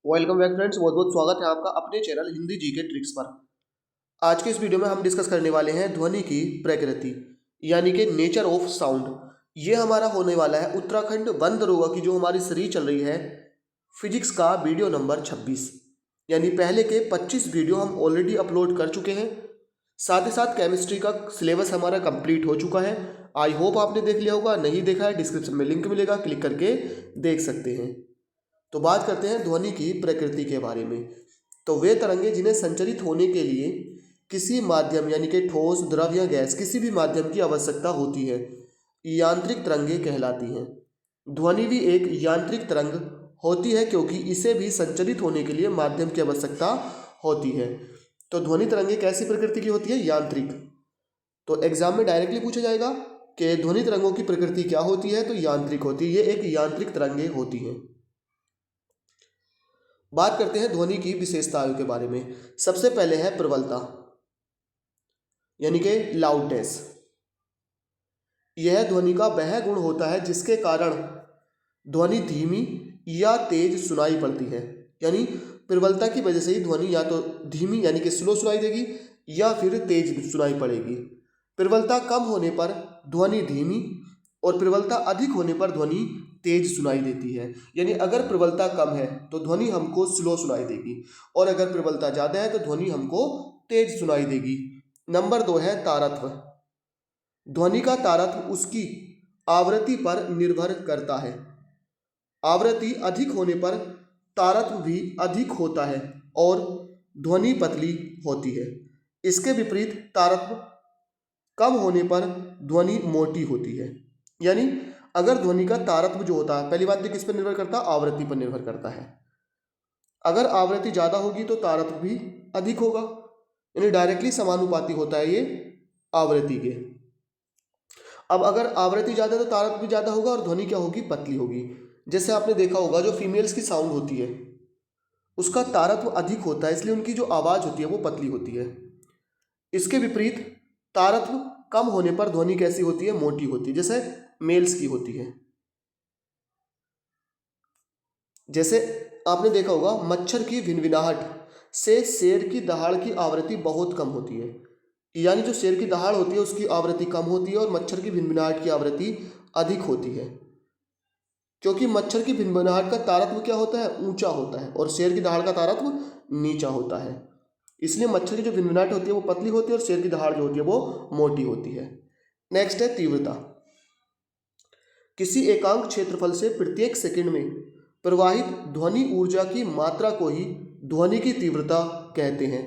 Welcome back friends, बहुत बहुत स्वागत है आपका अपने चैनल हिंदी जीके ट्रिक्स पर। आज के इस वीडियो में हम डिस्कस करने वाले हैं ध्वनि की प्रकृति यानी कि नेचर ऑफ साउंड। ये हमारा होने वाला है उत्तराखंड वन दरोगा की जो हमारी सीरीज चल रही है फिजिक्स का वीडियो नंबर 26। यानी पहले के 25 वीडियो हम ऑलरेडी अपलोड कर चुके हैं। साथ ही साथ केमिस्ट्री का सिलेबस हमारा कंप्लीट हो चुका है। आई होप आपने देख लिया होगा, नहीं देखा है डिस्क्रिप्शन में लिंक मिलेगा, क्लिक करके देख सकते हैं। तो बात करते हैं ध्वनि की प्रकृति के बारे में। तो वे तरंगे जिन्हें संचरित होने के लिए किसी माध्यम यानी कि ठोस, द्रव या गैस किसी भी माध्यम की आवश्यकता होती है, यांत्रिक तरंगे कहलाती हैं। ध्वनि भी एक यांत्रिक तरंग होती है क्योंकि इसे भी संचरित होने के लिए माध्यम की आवश्यकता होती है। तो ध्वनि तरंगे कैसी प्रकृति की होती है? यांत्रिक। तो एग्जाम में डायरेक्टली पूछा जाएगा कि ध्वनि तरंगों की प्रकृति क्या होती है, तो यांत्रिक होती है। ये एक यांत्रिक तरंगे होती हैं। बात करते हैं ध्वनि की विशेषताओं के बारे में। सबसे पहले है प्रबलता यानी कि लाउडनेस। यह ध्वनि का वह गुण होता है जिसके कारण ध्वनि धीमी या तेज सुनाई पड़ती है। यानी प्रबलता की वजह से ही ध्वनि या तो धीमी यानी कि स्लो सुनाई देगी या फिर तेज सुनाई पड़ेगी। प्रबलता कम होने पर ध्वनि धीमी और प्रबलता अधिक होने पर ध्वनि तेज सुनाई देती है। यानी अगर प्रबलता कम है तो ध्वनि हमको स्लो सुनाई देगी और अगर प्रबलता ज़्यादा है तो ध्वनि हमको तेज सुनाई देगी। नंबर 2 है तारत्व। ध्वनि का तारत्व उसकी आवृत्ति पर निर्भर करता है। आवृत्ति अधिक होने पर तारत्व भी अधिक होता है और ध्वनि पतली होती है। इसके विपरीत तारत्व कम होने पर ध्वनि मोटी होती है। यानी अगर ध्वनि का तारत्व जो होता है, पहली बात तो किस पर निर्भर करता है? आवृत्ति पर निर्भर करता है। अगर आवृत्ति ज़्यादा होगी तो तारत्व भी अधिक होगा। यानी डायरेक्टली समानुपाती होता है ये आवृत्ति के। अब अगर आवृत्ति ज़्यादा है तो तारत्व भी ज़्यादा होगा और ध्वनि क्या होगी? पतली होगी। जैसे आपने देखा होगा जो फीमेल्स की साउंड होती है उसका तारत्व अधिक होता है, इसलिए उनकी जो आवाज़ होती है वो पतली होती है। इसके विपरीत तारत्व कम होने पर ध्वनि कैसी होती है? मोटी होती है, जैसे मेल्स की होती है। जैसे आपने देखा होगा मच्छर की भिनभिनाहट से शेर की दहाड़ की आवृत्ति बहुत कम होती है। यानी जो शेर की दहाड़ होती है उसकी आवृत्ति कम होती है और मच्छर की भिनभिनाहट की आवृत्ति अधिक होती है, क्योंकि मच्छर की भिनभिनाहट का तारत्व क्या होता है? ऊंचा होता है और शेर की दहाड़ का तारत्व नीचा होता है। इसलिए मच्छर की जो भिनभिनाहट होती है वो पतली होती है और शेर की दहाड़ जो होती है वो मोटी होती है। नेक्स्ट है तीव्रता। किसी एकांक क्षेत्रफल से प्रत्येक सेकंड में प्रवाहित ध्वनि ऊर्जा की मात्रा को ही ध्वनि की तीव्रता कहते हैं।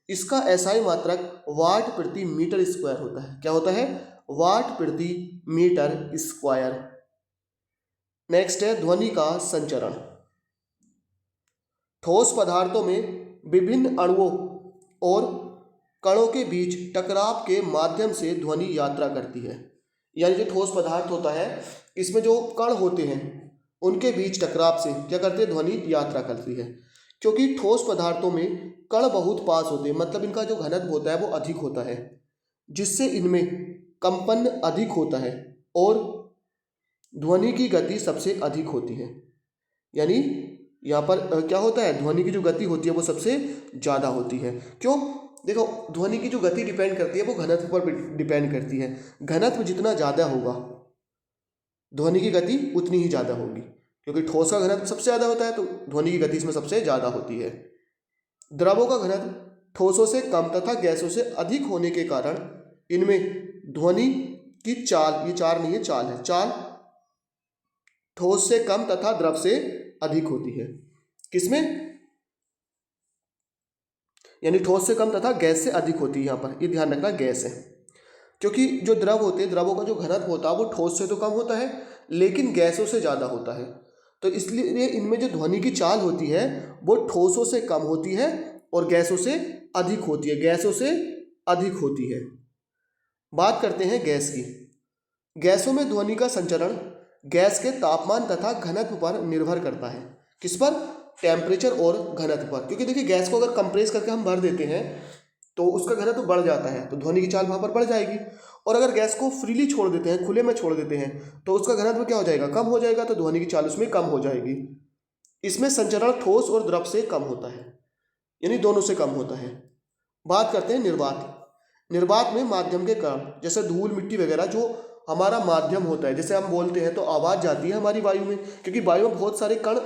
इसका एसआई मात्रक वाट प्रति मीटर स्क्वायर होता है। क्या होता है? वाट प्रति मीटर स्क्वायर। नेक्स्ट है ध्वनि का संचरण। ठोस पदार्थों में विभिन्न अणुओं और कणों के बीच टकराव के माध्यम से ध्वनि यात्रा करती है। यानी जो ठोस पदार्थ होता है इसमें जो कण होते हैं उनके बीच टकराव से क्या करती है? ध्वनि यात्रा करती है। क्योंकि ठोस पदार्थों में कण बहुत पास होते हैं, मतलब इनका जो घनत्व होता है वो अधिक होता है, जिससे इनमें कंपन अधिक होता है और ध्वनि की गति सबसे अधिक होती है। यानी यहाँ पर क्या होता है? ध्वनि की जो गति होती है वो सबसे ज़्यादा होती है। क्यों? देखो ध्वनि की जो गति डिपेंड करती है वो घनत्व पर डिपेंड करती है। घनत्व जितना ज़्यादा होगा ध्वनि की गति उतनी ही ज़्यादा होगी, क्योंकि ठोस का घनत्व सबसे ज़्यादा होता है तो ध्वनि की गति इसमें सबसे ज़्यादा होती है। द्रवों का घनत्व ठोसों से कम तथा गैसों से अधिक होने के कारण इनमें ध्वनि की चाल, ये चार नहीं है चाल है, चाल ठोस से कम तथा द्रव से अधिक होती है। किसमें? यानी ठोस से कम तथा गैस से अधिक होती है। यहाँ पर ये ध्यान रखना गैस है, क्योंकि जो द्रव होते हैं द्रवों का जो घनत्व होता है वो ठोस से तो कम होता है लेकिन गैसों से ज़्यादा होता है। तो इसलिए इनमें जो ध्वनि की चाल होती है वो ठोसों से कम होती है और गैसों से अधिक होती है, गैसों से अधिक होती है। बात करते हैं गैस की। गैसों में ध्वनि का संचरण गैस के तापमान तथा घनत्व पर निर्भर करता है। किस पर? टेम्परेचर और घनत्व पर। क्योंकि देखिए गैस को अगर कंप्रेस करके हम भर देते हैं तो उसका घनत्व बढ़ जाता है तो ध्वनि की चाल वहाँ पर बढ़ जाएगी, और अगर गैस को फ्रीली छोड़ देते हैं, खुले में छोड़ देते हैं, तो उसका घनत्व क्या हो जाएगा? कम हो जाएगा, तो ध्वनि की चाल उसमें कम हो जाएगी। इसमें संचरण ठोस और द्रव से कम होता है, यानी दोनों से कम होता है। बात करते हैं निर्वात। निर्वात में माध्यम के कण, जैसे धूल मिट्टी वगैरह जो हमारा माध्यम होता है, जैसे हम बोलते हैं तो आवाज़ जाती है हमारी वायु में, क्योंकि वायु में बहुत सारे कण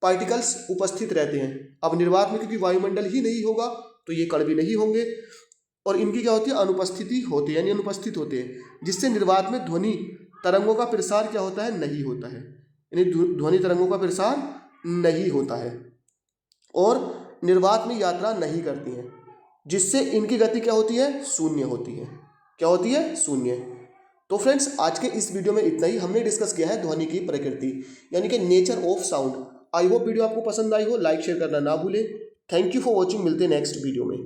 पार्टिकल्स उपस्थित रहते हैं। अब निर्वात में क्योंकि वायुमंडल ही नहीं होगा तो ये कण भी नहीं होंगे, और इनकी क्या होती है, अनुपस्थिति होती है, यानी अनुपस्थित होते हैं, जिससे निर्वात में ध्वनि तरंगों का प्रसार क्या होता है, नहीं होता है, यानी ध्वनि तरंगों का प्रसार नहीं होता है, और निर्वात में यात्रा नहीं करती हैं, जिससे इनकी गति क्या होती है, शून्य होती है। क्या होती है, शून्य। तो फ्रेंड्स, आज के इस वीडियो में इतना ही। हमने डिस्कस किया है ध्वनि की प्रकृति, यानी कि nature of sound. I hope video आपको पसंद आई हो। लाइक शेयर करना ना भूलें। Thank you for watching. मिलते हैं नेक्स्ट वीडियो में।